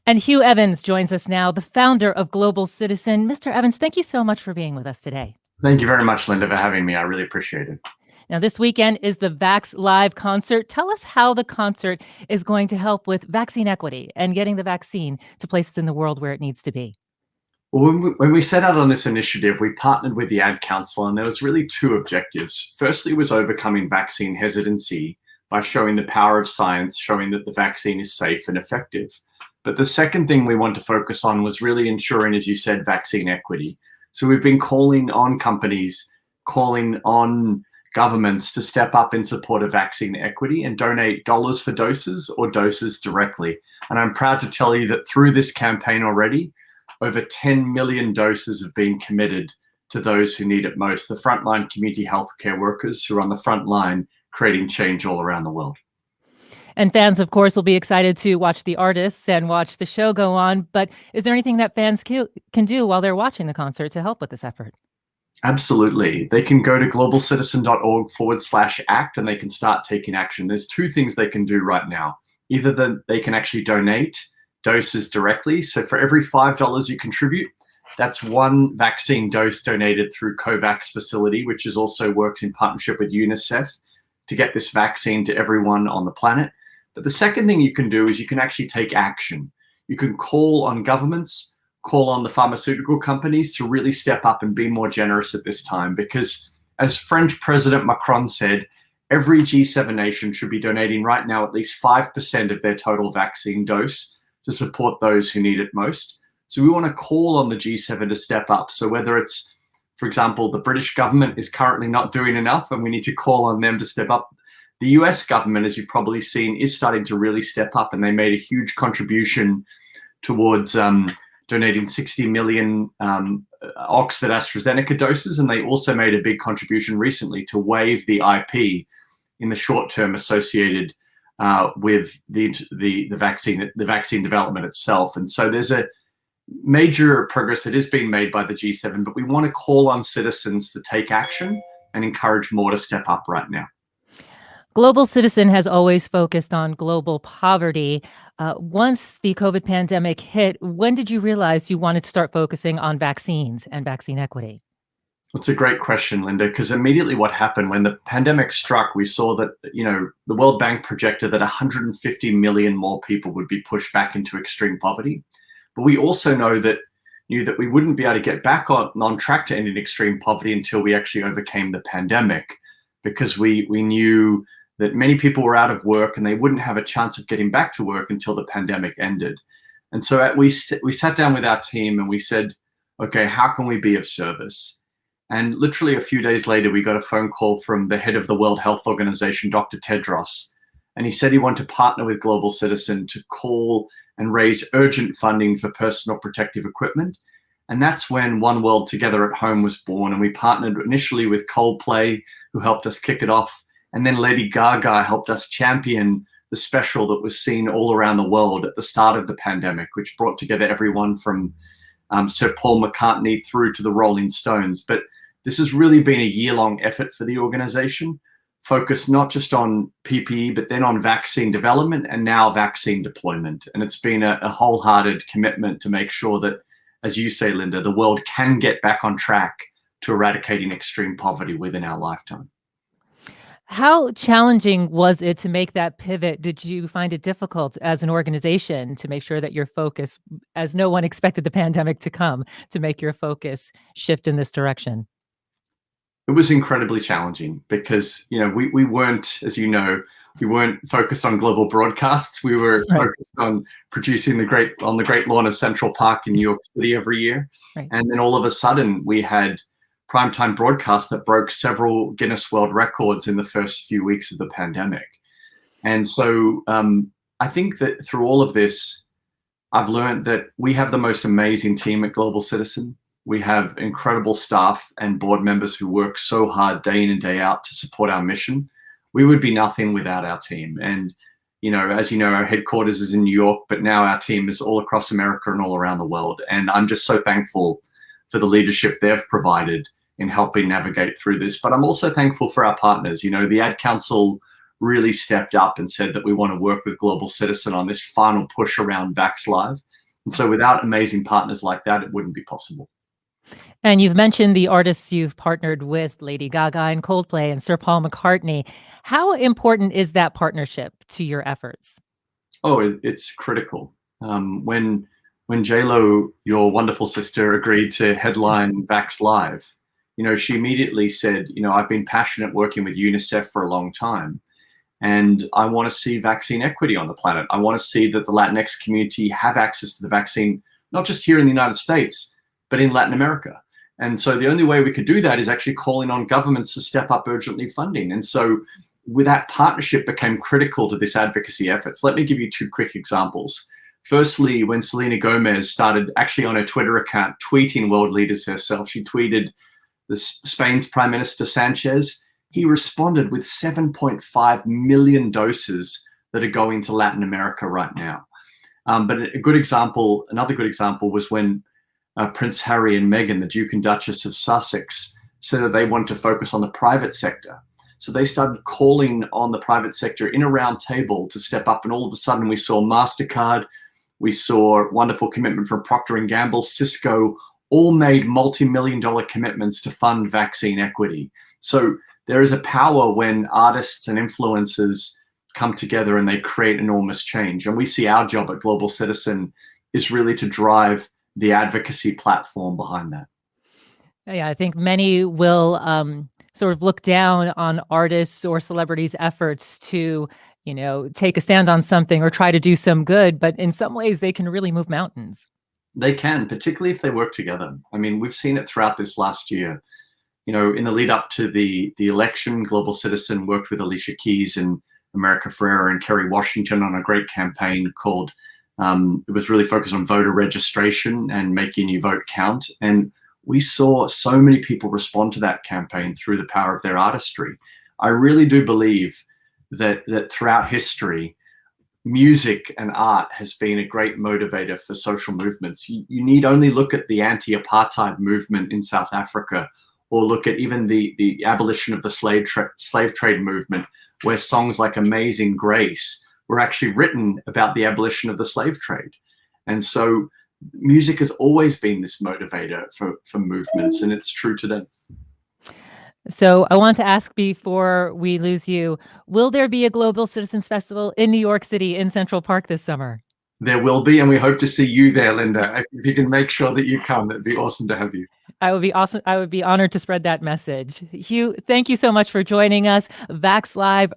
And Hugh Evans joins us now, the founder of Global Citizen. Mr. Evans, thank you so much for being with us today. Thank you very much, Lynda, for having me. I really appreciate it. Now, this weekend is the Vax Live concert. Tell us how the concert is going to help with vaccine equity and getting the vaccine to places in the world where it needs to be. Well, when we set out on this initiative, we partnered with the Ad Council, and there was really two objectives. Firstly was overcoming vaccine hesitancy by showing the power of science, showing that the vaccine is safe and effective. But the second thing we want to focus on was really ensuring, as you said, vaccine equity. So we've been calling on companies, calling on governments to step up in support of vaccine equity and donate dollars for doses or doses directly. And I'm proud to tell you that through this campaign already, over 10 million doses have been committed to those who need it most, the frontline community healthcare workers who are on the front line creating change all around the world. And fans, of course, will be excited to watch the artists and watch the show go on. But is there anything that fans can do while they're watching the concert to help with this effort? Absolutely. They can go to globalcitizen.org/act and they can start taking action. There's two things they can do right now. Either they can actually donate doses directly. So for every $5 you contribute, that's one vaccine dose donated through COVAX facility, which is also works in partnership with UNICEF to get this vaccine to everyone on the planet. But the second thing you can do is you can actually take action. You can call on governments, call on the pharmaceutical companies to really step up and be more generous at this time, because as French President Macron said, every G7 nation should be donating right now at least 5% of their total vaccine dose to support those who need it most. So we want to call on the G7 to step up. So whether it's, for example, the British government is currently not doing enough and we need to call on them to step up. The US government, as you've probably seen, is starting to really step up, and they made a huge contribution towards donating 60 million Oxford AstraZeneca doses, and they also made a big contribution recently to waive the IP in the short term associated with the vaccine development itself. And so there's a major progress that is being made by the G7, but we want to call on citizens to take action and encourage more to step up right now. Global Citizen has always focused on global poverty. Once the COVID pandemic hit, when did you realize you wanted to start focusing on vaccines and vaccine equity? That's a great question, Lynda, because immediately what happened when the pandemic struck, we saw that, the World Bank projected that 150 million more people would be pushed back into extreme poverty. But we also knew that we wouldn't be able to get back on track to ending extreme poverty until we actually overcame the pandemic, because we knew that many people were out of work and they wouldn't have a chance of getting back to work until the pandemic ended. And so we sat down with our team and we said, okay, how can we be of service? And literally a few days later, we got a phone call from the head of the World Health Organization, Dr. Tedros. And he said he wanted to partner with Global Citizen to call and raise urgent funding for personal protective equipment. And that's when One World Together at Home was born. And we partnered initially with Coldplay, who helped us kick it off. And then Lady Gaga helped us champion the special that was seen all around the world at the start of the pandemic, which brought together everyone from Sir Paul McCartney through to the Rolling Stones. But this has really been a year-long effort for the organization, focused not just on PPE, but then on vaccine development and now vaccine deployment. And it's been a wholehearted commitment to make sure that, as you say, Lynda, the world can get back on track to eradicating extreme poverty within our lifetime. How challenging was it to make that pivot? Did you find it difficult as an organization to make sure that your focus, as no one expected the pandemic to come, to make your focus shift in this direction? It was incredibly challenging because, we weren't, as you know, we weren't focused on global broadcasts. We were focused on producing the great lawn of Central Park in New York City every year. Right. And then all of a sudden we had primetime broadcasts that broke several Guinness World Records in the first few weeks of the pandemic. And so I think that through all of this, I've learned that we have the most amazing team at Global Citizen. We have incredible staff and board members who work so hard day in and day out to support our mission. We would be nothing without our team. And, as you know, our headquarters is in New York, but now our team is all across America and all around the world. And I'm just so thankful for the leadership they've provided in helping navigate through this. But I'm also thankful for our partners. The Ad Council really stepped up and said that we want to work with Global Citizen on this final push around Vax Live. And so without amazing partners like that, it wouldn't be possible. And you've mentioned the artists you've partnered with, Lady Gaga and Coldplay and Sir Paul McCartney. How important is that partnership to your efforts? Oh, it's critical. When J-Lo, your wonderful sister, agreed to headline Vax Live, she immediately said, I've been passionate working with UNICEF for a long time, and I want to see vaccine equity on the planet. I want to see that the Latinx community have access to the vaccine, not just here in the United States, but in Latin America. And so the only way we could do that is actually calling on governments to step up urgently funding. And so with that partnership became critical to this advocacy efforts. Let me give you two quick examples. Firstly, when Selena Gomez started actually on her Twitter account tweeting world leaders herself, she tweeted Spain's Prime Minister Sanchez. He responded with 7.5 million doses that are going to Latin America right now. But another good example was when Prince Harry and Meghan, the Duke and Duchess of Sussex, said that they want to focus on the private sector. So they started calling on the private sector in a round table to step up. And all of a sudden we saw MasterCard, we saw wonderful commitment from Procter & Gamble, Cisco, all made multi-million-dollar commitments to fund vaccine equity. So there is a power when artists and influencers come together and they create enormous change. And we see our job at Global Citizen is really to drive the advocacy platform behind that. Yeah, I think many will sort of look down on artists or celebrities' efforts to, take a stand on something or try to do some good, but in some ways they can really move mountains. They can, particularly if they work together. I mean, we've seen it throughout this last year. In the lead up to the election, Global Citizen worked with Alicia Keys and America Ferrera and Kerry Washington on a great campaign called, it was really focused on voter registration and making your vote count. And we saw so many people respond to that campaign through the power of their artistry. I really do believe that throughout history, music and art has been a great motivator for social movements. You need only look at the anti-apartheid movement in South Africa, or look at even the abolition of the slave trade movement, where songs like Amazing Grace were actually written about the abolition of the slave trade. And so music has always been this motivator for movements, and it's true today. So I want to ask before we lose you, will there be a Global Citizens Festival in New York City in Central Park this summer? There will be, and we hope to see you there, Lynda. If you can make sure that you come, it'd be awesome to have you. I would be awesome. I would be honored to spread that message. Hugh, thank you so much for joining us. Vax Live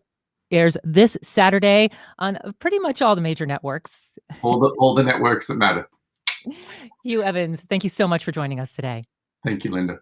airs this Saturday on pretty much all the major networks. All the networks that matter. Hugh Evans, thank you so much for joining us today. Thank you, Lynda.